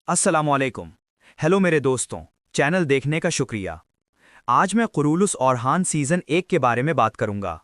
अस्सलाम वालेकुम। हेलो मेरे दोस्तों, चैनल देखने का शुक्रिया। आज मैं कुरूलुस औरहान सीज़न 1 के बारे में बात करूंगा।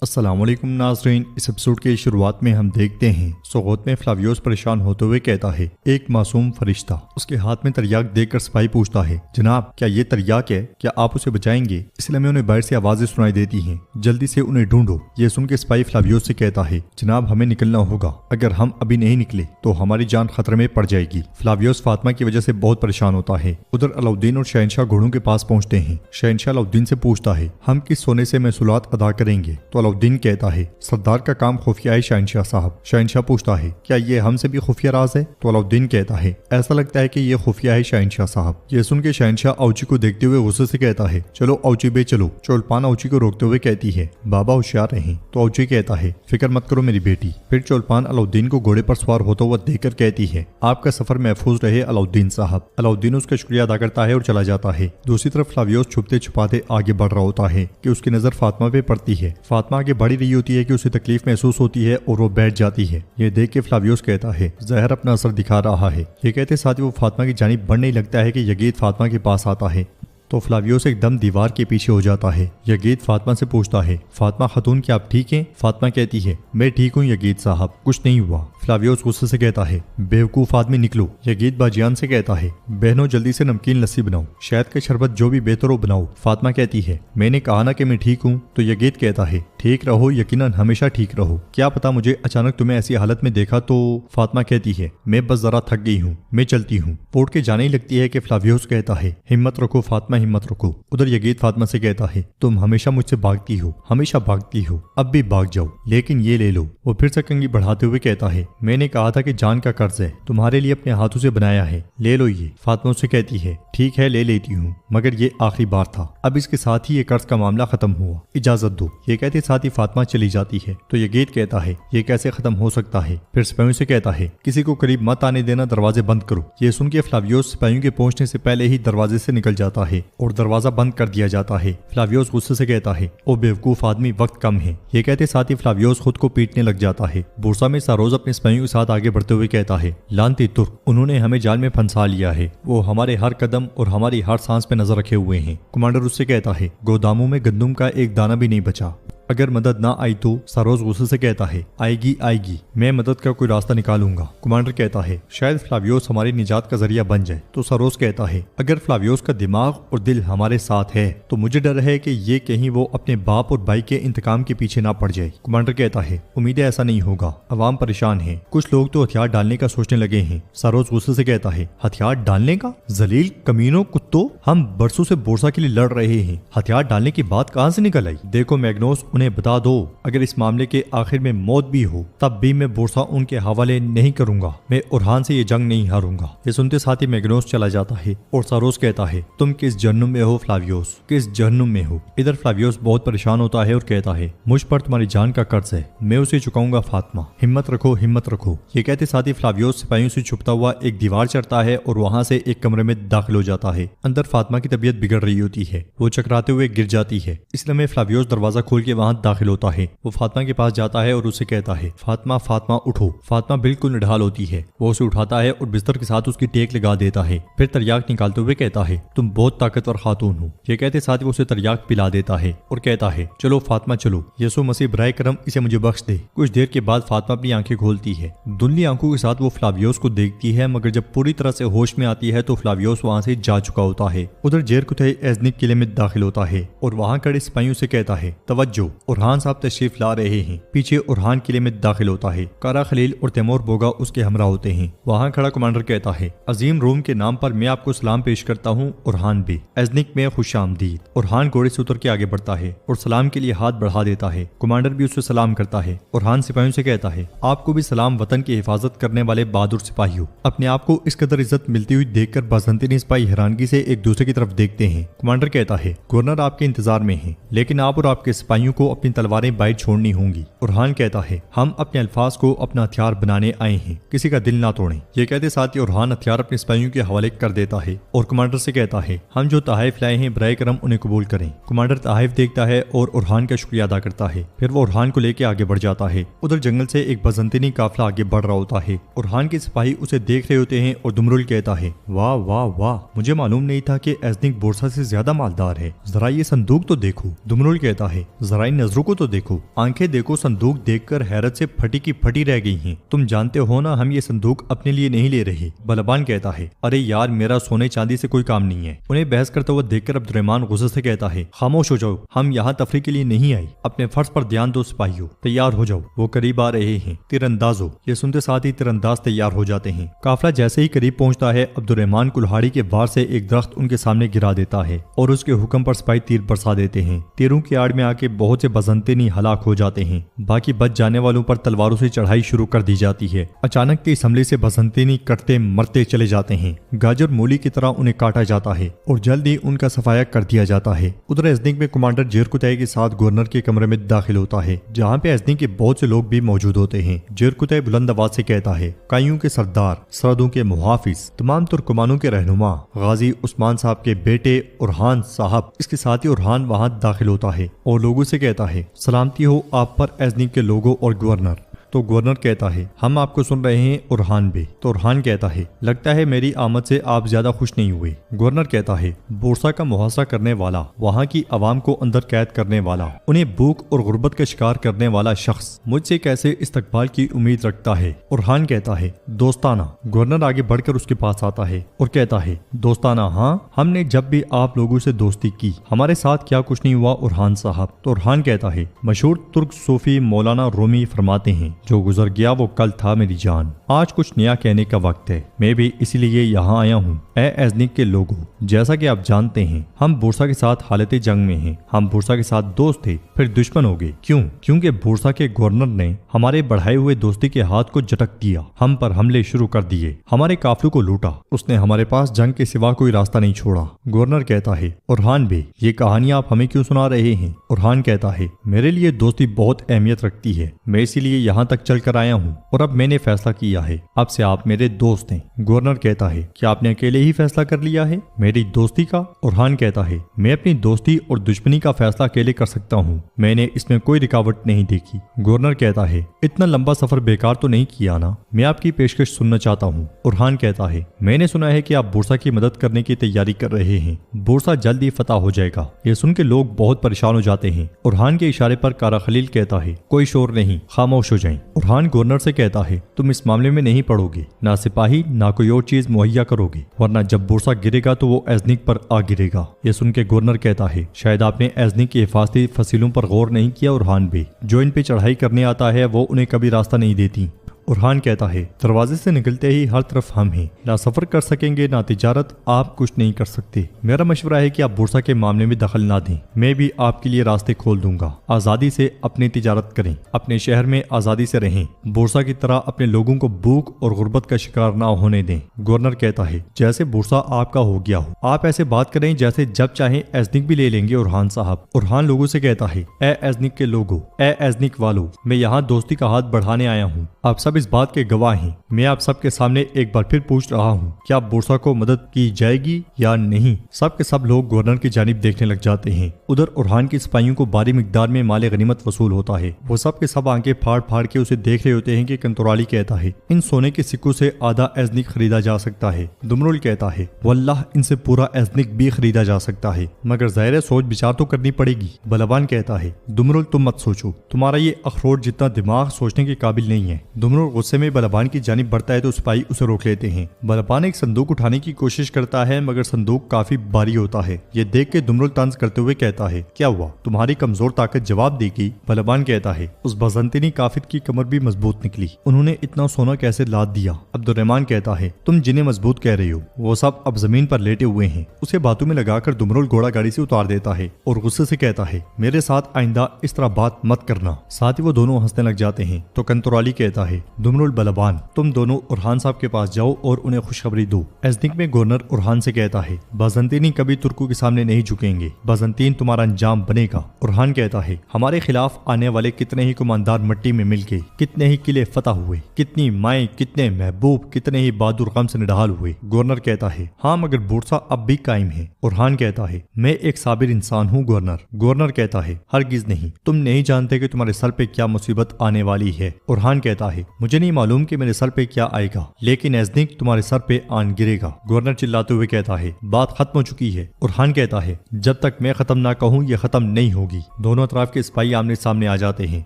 अस्सलाम वालेकुम नाज़रीन, इस एपिसोड की शुरुआत में हम देखते हैं सोगोत में फ्लावियोस परेशान होते हुए कहता है, एक मासूम फरिश्ता। उसके हाथ में तरियाक देखकर सिपाही पूछता है, जनाब क्या ये तरियाक है, क्या आप उसे बचाएंगे? इसलिए में उन्हें बाहर से आवाजें सुनाई देती हैं, जल्दी से उन्हें ढूंढो। ये सुन के सिपाही फ्लावियोस से कहता है, जनाब हमें निकलना होगा, अगर हम अभी नहीं निकले तो हमारी जान खतरे में पड़ जाएगी। फ्लावियोस फातिमा की वजह से बहुत परेशान होता है। उधर अलाउद्दीन और शहनशाह घोड़ों के पास पहुंचते हैं। शहनशाह अलाउद्दीन से पूछता है, हम किस सोने से महसूलात अदा करेंगे? तो अलाउद्दीन कहता है, सरदार का काम खुफिया है शहनशाह साहब। शहनशाह पूछता है, क्या ये हमसे भी खुफिया राज है? तो अलाउद्दीन कहता है, ऐसा लगता है कि ये खुफिया है शहनशाह साहब। ये सुन के शहनशाह औची को देखते हुए गुस्से से कहता है, चलो औची बे चलो। चौलपान औची को रोकते हुए कहती है, बाबा होशियार रहें। तो औची कहता है, फिक्र मत करो मेरी बेटी। फिर चौलपान अलाउद्दीन को घोड़े पर सवार होता हुआ देखकर कहती है, आपका सफर महफूज रहे अलाउद्दीन साहब। अलाउद्दीन उसका शुक्रिया अदा करता है और चला जाता है। दूसरी तरफ फ्लावियोस छुपते छुपाते आगे बढ़ रहा होता है कि उसकी नजर फातिमा पे पड़ती है। फातिमा आगे बढ़ी रही होती है कि उसे तकलीफ महसूस होती है और वो बैठ जाती है। ये देख के फ्लावियोस कहता है, जहर अपना असर दिखा रहा है। ये कहते साथ ही वो फातिमा की जानिब बढ़ने ही लगता है कि यगीद फातिमा के पास आता है। तो फ्लावियोस एकदम दीवार के पीछे हो जाता है। यगीद फातिमा से पूछता है, फातिमा खातून क्या आप ठीक हैं? फातिमा कहती है, मैं ठीक हूँ यगीद साहब, कुछ नहीं हुआ। फ्लावियोस गुस्से से कहता है, बेवकूफ आदमी निकलो। यगीद बाजियान से कहता है, बहनों जल्दी से नमकीन लस्सी बनाओ, शहद का शरबत जो भी बेहतर हो बनाओ। फातिमा कहती है, मैंने कहा ना कि मैं ठीक हूँ। तो यगीद कहता है, ठीक रहो, यकीनन हमेशा ठीक रहो। क्या पता मुझे अचानक तुम्हें ऐसी हालत में देखा तो। फातिमा कहती है, मैं बस जरा थक गई हूँ, मैं चलती हूँ। पोर्ट के जाने ही लगती है कि फ्लावियोस कहता है, हिम्मत रखो फातिमा, हिम्मत रखो। उधर यगीद फातिमा से कहता है, तुम हमेशा मुझसे भागती हो, हमेशा भागती हो, अब भी भाग जाओ, लेकिन ये ले लो। वो फिर से कंघी बढ़ाते हुए कहता है, मैंने कहा था कि जान का कर्ज है, तुम्हारे लिए अपने हाथों से बनाया है, ले लो ये। फातिमा उससे कहती है, ठीक है ले लेती हूँ, मगर ये आखिरी बार था, अब इसके साथ ही ये कर्ज का मामला खत्म हुआ, इजाजत दो। ये कहते साथ ही फातिमा चली जाती है। तो यगीद कहता है, ये कैसे खत्म हो सकता है? फिर सिपाहियों से कहता है, किसी को करीब मत आने देना, दरवाजे बंद करो। ये सुन के फ्लावियोस सिपाहियों के पहुंचने से पहले ही दरवाजे से निकल जाता है और दरवाजा बंद कर दिया जाता है। फ्लावियोस गुस्से से कहता है, ओ बेवकूफ आदमी, वक्त कम है। ये कहते साथ ही फ्लावियोस खुद को पीटने लग जाता है। बुरसा में सारोज अपने सिपाहियों के साथ आगे बढ़ते हुए कहता है, लानती तुर्क, उन्होंने हमें जाल में फंसा लिया है, वो हमारे हर कदम और हमारी हर सांस पे नजर रखे हुए हैं। कमांडर उससे कहता है, गोदामों में गंदुम का एक दाना भी नहीं बचा, अगर मदद ना आई तो। सारोज गुस्से से कहता है, आएगी आएगी, मैं मदद का कोई रास्ता निकालूंगा। कमांडर कहता है, शायद फ्लावियोस हमारी निजात का जरिया बन जाए। तो सारोज कहता है, अगर फ्लावियोस का दिमाग और दिल हमारे साथ है तो मुझे डर है कि ये कहीं वो अपने बाप और भाई के इंतकाम के पीछे ना पड़ जाए। कमांडर कहता है, उम्मीद है ऐसा नहीं होगा, अवाम परेशान है, कुछ लोग तो हथियार डालने का सोचने लगे हैं। सारोज गुस्से से कहता है, हथियार डालने का? जलील कमीनों कुत्तों, हम बरसों से बोरसा के लिए लड़ रहे हैं, हथियार डालने की बात कहां से निकल आई? देखो मैग्नोस, उन्हें बता दो, अगर इस मामले के आखिर में मौत भी हो तब भी मैं बोरसा उनके हवाले नहीं करूंगा, मैं ओरहान से ये जंग नहीं हारूंगा। ये सुनते साथ ही मैग्नोस चला जाता है और सारोस कहता है, तुम किस जहन्नुम में हो फ्लावियोस, किस जहन्नुम में हो? इधर फ्लावियोस बहुत परेशान होता है और कहता है, मुझ पर तुम्हारी जान का कर्ज है, मैं उसे चुकाऊंगा फातिमा, हिम्मत रखो, हिम्मत रखो। ये कहते साथ ही फ्लावियोस सिपाहियों से छुपता हुआ एक दीवार चढ़ता है और वहां से एक कमरे में दाखिल हो जाता है। अंदर फातिमा की तबीयत बिगड़ रही होती है, वो चकराते हुए गिर जाती है। इसलिए में फ्लावियोस दरवाजा खोल के वहां दाखिल होता है। वो फातिमा के पास जाता है और उसे कहता है, फातिमा फातिमा उठो। फातिमा बिल्कुल निढाल होती है। वो उसे उठाता है और बिस्तर के साथ उसकी टेक लगा देता है। फिर तरियाक निकालते हुए कहता है, तुम बहुत ताकतवर खातून हो। ये कहते साथ ही वो उसे तरियाक पिला देता है और कहता है, चलो फातिमा चलो, यसु मसीह बराए करम इसे मुझे बख्श दे। कुछ देर के बाद फातिमा अपनी आंखें खोलती है। धुंधली आंखों के साथ वो फ्लावियोस को देखती है, मगर जब पूरी तरह से होश में आती है तो फ्लावियोस वहां से जा चुका होता है। उधर जेर कुतई एजनिक किले में दाखिल होता है और वहां खड़े सिपाहियों से कहता है, तवज्जो, ओरहान साहब तशरीफ ला रहे हैं। पीछे ओरहान किले में दाखिल होता है। कारा खलील और तैमूर बोगा उसके हमरा होते हैं। वहां खड़ा कमांडर कहता है, अजीम रूम के नाम पर मैं आपको सलाम पेश करता हूँ ओरहान बे, एजनिक में खुश आमदीद। ओरहान घोड़े से उतर के आगे बढ़ता है और सलाम के लिए हाथ बढ़ा देता है। कमांडर भी उससे सलाम करता है। ओरहान सिपाहियों से कहता है, आपको भी सलाम वतन की हिफाजत करने वाले बहादुर सिपाहियों। अपने आप को इस कदर इज्जत मिलती हुई देखकर बाज़ंतीन सिपाही हैरानगी से एक दूसरे की तरफ देखते हैं। कमांडर कहता है, गवर्नर आपके इंतजार में है, लेकिन आप और आपके सिपाहियों को को अपनी तलवारें बाहर छोड़नी होंगी। उरहान कहता है हम अपने अल्फाज को अपना हथियार बनाने आए हैं, किसी का दिल ना तोड़ें। ये कहते साथ ही उरहान हथियार अपने सिपाहियों के हवाले कर देता है और कमांडर से कहता है हम जो तहाइफ लाए हैं बराए करम उन्हें कबूल करें। कमांडर तहाइफ देखता है और उरहान का शुक्रिया अदा करता है। फिर वो उरहान को लेकर आगे बढ़ जाता है। उधर जंगल से एक बजंतनी काफिला आगे बढ़ रहा होता है। उरहान के सिपाही उसे देख रहे होते हैं और दुमरुल कहता है वाह वाह वाह, मुझे मालूम नहीं था कि एज़निक बोरसा से ज्यादा मालदार है। जरा ये संदूक तो देखो। दुमरुल कहता है जरा इन नजरों को तो देखो, आंखें देखो, संदूक देखकर हैरत से फटी की फटी रह गई हैं। तुम जानते हो ना हम ये संदूक अपने लिए नहीं ले रहे। बलबान कहता है अरे यार मेरा सोने चांदी से कोई काम नहीं है। उन्हें बहस करते हुए देखकर अब्दुर्रहमान गुस्से से कहता है खामोश हो जाओ, हम यहाँ तफरी के लिए नहीं आए, अपने फर्ज पर ध्यान दो सिपाहियों, तैयार हो जाओ, वो करीब आ रहे हैं, तीरंदाजो। ये सुनते साथ ही तीरंदाज तैयार हो जाते हैं। काफिला जैसे ही करीब पहुंचता है अब्दुर्रहमान कुल्हाड़ी के वार से एक दरख्त उनके सामने गिरा देता है और उसके हुक्म पर सिपाही तीर बरसा देते हैं। तीरों की आड़ में आके बहुत से बजंतनी हलाक हो जाते हैं। बाकी बच जाने वालों पर तलवारों से चढ़ाई शुरू कर दी जाती है। अचानक के इस हमले से बसंतीनी कटते मरते चले जाते हैं। गाजर मूली की तरह उन्हें काटा जाता है और जल्द ही उनका सफाया कर दिया जाता है। उधर एज़निक में कमांडर जेरकुतै के साथ गवर्नर के कमरे में दाखिल होता है, जहाँ पे एज़निक के बहुत से लोग भी मौजूद होते हैं। जेरकुतै बुलंद आवाज से कहता है काइयों के सरदार, सरहदों के मुहाफिज, तमाम तुर्कमानों के रहनुमा गाजी उस्मान साहब के बेटे उरहान साहब। इसके साथ ही उरहान वहाँ दाखिल होता है और लोगों से कहता है सलामती हो आप पर एज़निक के लोगों और गवर्नर। तो गवर्नर कहता है हम आपको सुन रहे हैं उरहान बे। तो उरहान कहता है लगता है मेरी आमद से आप ज्यादा खुश नहीं हुए। गवर्नर कहता है बोरसा का मुहासरा करने वाला, वहाँ की आवाम को अंदर कैद करने वाला, उन्हें भूख और गुर्बत का शिकार करने वाला शख्स मुझसे कैसे इस्तकबाल की उम्मीद रखता है। उरहान कहता है दोस्ताना। गवर्नर आगे बढ़कर उसके पास आता है और कहता है दोस्ताना हाँ, हमने जब भी आप लोगों से दोस्ती की हमारे साथ क्या कुछ नहीं हुआ उरहान साहब। तो उरहान कहता है मशहूर तुर्क सूफी मौलाना रूमी फरमाते हैं जो गुजर गया वो कल था मेरी जान, आज कुछ नया कहने का वक्त है, मैं भी इसीलिए यहाँ आया हूँ। ए एज़निक के लोगों, जैसा कि आप जानते हैं हम बोरसा के साथ हालत जंग में हैं। हम बोरसा के साथ दोस्त थे फिर दुश्मन हो गए। क्यों? क्योंकि बोरसा के गवर्नर ने हमारे बढ़ाए हुए दोस्ती के हाथ को झटक दिया, हम पर हमले शुरू कर दिए, हमारे काफिलों को लूटा, उसने हमारे पास जंग के सिवा कोई रास्ता नहीं छोड़ा। गवर्नर कहता है उरहान बे ये कहानियां आप हमें क्यों सुना रहे हैं। उरहान कहता है मेरे लिए दोस्ती बहुत अहमियत रखती है, मैं इसीलिए यहाँ तक चल कर आया हूँ और अब मैंने फैसला किया है अब से आप मेरे दोस्त हैं। गवर्नर कहता है क्या आपने अकेले ही फैसला कर लिया है मेरी दोस्ती का। उरहान कहता है मैं अपनी दोस्ती और दुश्मनी का फैसला अकेले कर सकता हूँ, मैंने इसमें कोई रुकावट नहीं देखी। गवर्नर कहता है इतना लंबा सफर बेकार तो नहीं किया ना, मैं आपकी पेशकश सुनना चाहता हूँ। उरहान कहता है मैंने सुना है कि आप बोरसा की मदद करने की तैयारी कर रहे हैं, बोरसा जल्द ही फतह हो जाएगा। ये सुन के लोग बहुत परेशान हो जाते हैं। उरहान के इशारे पर कारा खलील कहता है कोई शोर नहीं, खामोश हो जाएं। उरहान गवर्नर से कहता है तुम इस मामले में नहीं पड़ोगे, ना सिपाही ना कोई और चीज मुहैया करोगे, वरना जब बोरसा गिरेगा तो वो एज़निक पर आ गिरेगा। ये सुन के गवर्नर कहता है शायद आपने एज़निक की हिफाजती फसीलों पर गौर नहीं किया उरहान बे, जो इन पे चढ़ाई करने आता है वो उन्हें कभी रास्ता नहीं देती। उरहान कहता है दरवाजे से निकलते ही हर तरफ हम हैं, ना सफर कर सकेंगे ना तिजारत, आप कुछ नहीं कर सकते। मेरा मशवरा है कि आप बोरसा के मामले में दखल ना दें, मैं भी आपके लिए रास्ते खोल दूंगा। आजादी से अपनी तिजारत करें, अपने शहर में आजादी से रहें, बोरसा की तरह अपने लोगों को भूख और गुर्बत का शिकार ना होने दें। गवर्नर कहता है जैसे बोरसा आपका हो गया हो, आप ऐसे बात करें जैसे जब चाहे एज़निक भी ले लेंगे उरहान साहब। उरहान लोगों से कहता है ए एज़निक के लोगों, ए एज़निक वालों, मैं यहाँ दोस्ती का हाथ बढ़ाने आया हूँ, आप सब इस बात के गवाह हैं। मैं आप सबके सामने एक बार फिर पूछ रहा हूँ क्या बोरसा को मदद की जाएगी या नहीं। सब के सब लोग गवर्नर की जानिब देखने लग जाते हैं। उधर उरहान के सिपाहियों को भारी मिकदार में माले गनीमत वसूल होता है। वो सब के सब आंखें फाड़ फाड़ के उसे देख रहे होते हैं कि कंतुराली कहता है इन सोने के सिक्कों से आधा एज़निक खरीदा जा सकता है। दुमरुल कहता है वल्लाह इनसे पूरा एज़निक भी खरीदा जा सकता है, मगर ज़ाहिर सोच विचार तो करनी पड़ेगी। बलवान कहता है दुमरुल तुम मत सोचो, तुम्हारा ये अखरोट जितना दिमाग सोचने के काबिल नहीं है। दुमरुल गुस्से में बलबान की जानिब बढ़ता है तो सिपाही उसे रोक लेते हैं। बलबान एक संदूक उठाने की कोशिश करता है मगर संदूक काफी भारी होता है। ये देख के दुमरुल तंज करते हुए कहता है क्या हुआ, तुम्हारी कमजोर ताकत जवाब देगी। बलबान कहता है उस बजंतनी काफिर की कमर भी मजबूत निकली, उन्होंने इतना सोना कैसे लाद दिया। अब्दुर्रहमान कहता है तुम जिन्हें मजबूत कह रहे हो वो सब अब जमीन पर लेटे हुए हैं। उसे बातों में लगाकर दुमरुल घोड़ा गाड़ी से उतार देता है और गुस्से से कहता है मेरे साथ आइंदा इस तरह बात मत करना। साथ ही वो दोनों हंसने लग जाते हैं। तो कंतुराली कहता है दुमरुल बलबान, तुम दोनों उरहान साहब के पास जाओ और उन्हें खुशखबरी दो। एजनिक में गवर्नर उरहान से कहता है, बाज़ंतीनी कभी तुर्कों के सामने नहीं झुकेंगे, बाज़ंतीन तुम्हारा अंजाम बनेगा। उरहान कहता है, हमारे खिलाफ आने वाले कितने ही कुमानदार मिट्टी में मिल गए, कितने ही किले फतह हुए, कितनी माएँ, कितने महबूब, कितने ही बहादुर गम से निढाल हुए। गवर्नर कहता है, हाँ मगर बूरसा अब भी कायम है। उरहान कहता है, मैं एक साबिर इंसान हूँ गवर्नर। गवर्नर कहता है, हरगिज नहीं, तुम नहीं जानते कि तुम्हारे सर पे क्या मुसीबत आने वाली है। उरहान कहता है, मुझे नहीं मालूम कि मेरे सर पे क्या आएगा, लेकिन एजनिक तुम्हारे सर पे आन गिरेगा। गवर्नर चिल्लाते हुए कहता है, बात खत्म हो चुकी है। उरहान कहता है, जब तक मैं खत्म ना कहूँ ये खत्म नहीं होगी। दोनों तरफ के सिपाही आमने सामने आ जाते हैं।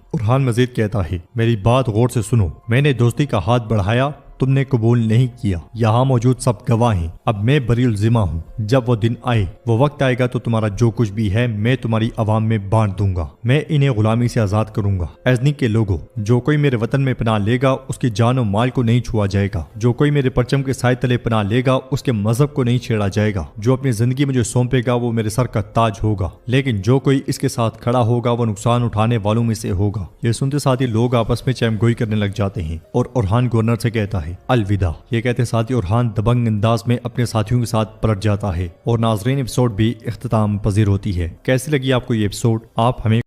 उरहान मजीद कहता है, मेरी बात गौर से सुनो, मैंने दोस्ती का हाथ बढ़ाया, तुमने कबूल नहीं किया। यहाँ मौजूद सब गवाह हैं। अब मैं बरीउल जिम्मा हूँ। जब वो दिन आए, वो वक्त आएगा तो तुम्हारा जो कुछ भी है मैं तुम्हारी आवाम में बांट दूंगा। मैं इन्हें गुलामी से आजाद करूंगा। एजनिक के लोगों, जो कोई मेरे वतन में पनाह लेगा उसकी जान और माल को नहीं छुआ जाएगा। जो कोई मेरे परचम के साए तले पनाह लेगा उसके मजहब को नहीं छेड़ा जाएगा। जो अपनी जिंदगी मुझे सौंपेगा वो मेरे सर का ताज होगा, लेकिन जो कोई इसके साथ खड़ा होगा वो नुकसान उठाने वालों में से होगा। ये सुनते साथ ही लोग आपस में चैमगोई करने लग जाते हैं और उरहान गवर्नर से कहता है, अलविदा। ये कहते साथ ही उरहान दबंग अंदाज में अपने साथियों के साथ पलट जाता है और नाजरीन एपिसोड भी इख्तिताम पजीर होती है। कैसी लगी आपको ये एपिसोड, आप हमें